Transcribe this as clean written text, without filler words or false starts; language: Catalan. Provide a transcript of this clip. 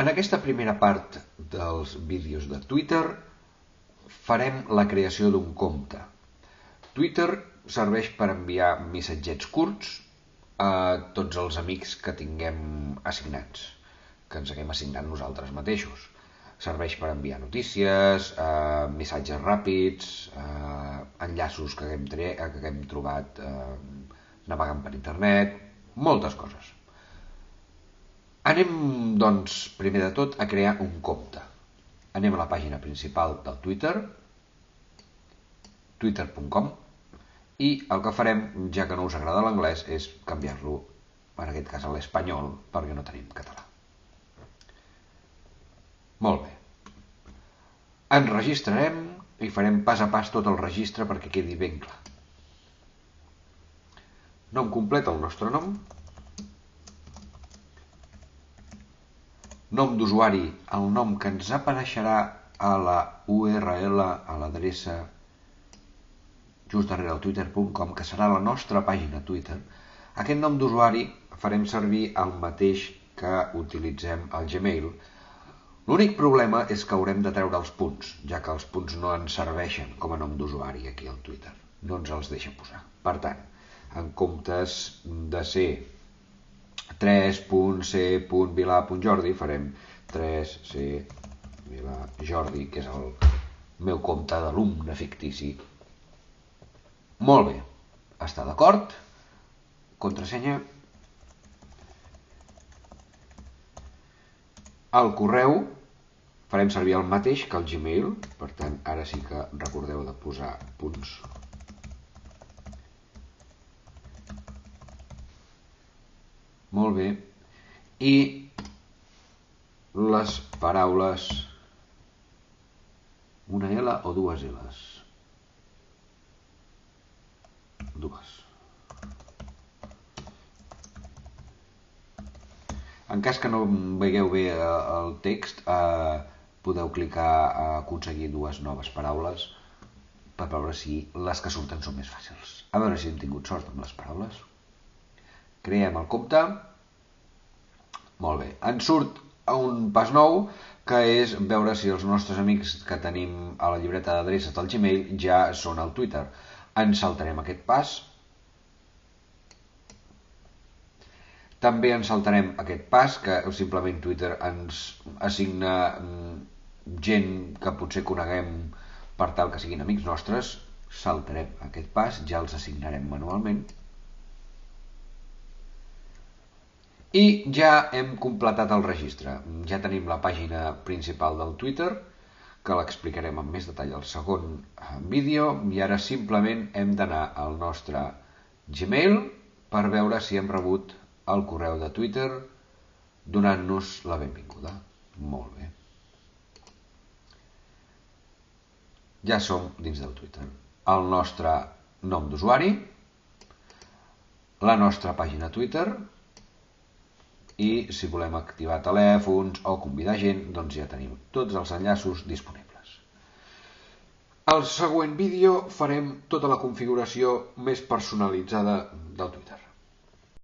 En aquesta primera part dels vídeos de Twitter farem la creació d'un compte. Twitter serveix per enviar missatgets curts a tots els amics que tinguem assignats, que ens haguem assignat nosaltres mateixos. Serveix per enviar notícies, missatges ràpids, enllaços que haguem trobat navegant per internet, moltes coses. Anem, doncs, primer de tot a crear un compte. Anem a la pàgina principal del Twitter, twitter.com, i el que farem, ja que no us agrada l'anglès, és canviar-lo, en aquest cas a l'espanyol, perquè no tenim català. Molt bé. Ens registrarem i farem pas a pas tot el registre perquè quedi ben clar. Nom complet, el nostre nom. Nom d'usuari, el nom que ens apareixerà a la URL, a l'adreça just darrere el twitter.com, que serà la nostra pàgina Twitter. Aquest nom d'usuari farem servir el mateix que utilitzem al Gmail. L'únic problema és que haurem de treure els punts, ja que els punts no ens serveixen com a nom d'usuari aquí al Twitter. No ens els deixa posar. Per tant, en comptes de ser 3.c.vila.jordi farem 3c.vila.jordi, que és el meu compte d'alumne fictici. Molt bé. Està d'acord? Contrasenya. El correu farem servir el mateix que el Gmail, per tant, ara sí que recordeu de posar punts. Molt bé. I les paraules, una L o dues L's? Dues. En cas que no veieu bé el text, podeu clicar a aconseguir dues noves paraules per veure si les que surten són més fàcils. A veure si hem tingut sort amb les paraules. Creem el compte. Molt bé. Ens surt un pas nou, que és veure si els nostres amics que tenim a la llibreta d'adreces del Gmail ja són al Twitter. Ens saltarem aquest pas. També ens saltarem aquest pas, que simplement Twitter ens assigna gent que potser coneguem per tal que siguin amics nostres. Saltarem aquest pas, ja els assignarem manualment. I ja hem completat el registre. Ja tenim la pàgina principal del Twitter, que l'explicarem amb més detall al segon vídeo, i ara simplement hem d'anar al nostre Gmail per veure si hem rebut el correu de Twitter donant-nos la benvinguda. Molt bé. Ja som dins del Twitter. El nostre nom d'usuari, la nostra pàgina Twitter, i si volem activar telèfons o convidar gent, doncs ja tenim tots els enllaços disponibles. Al següent vídeo farem tota la configuració més personalitzada del Twitter.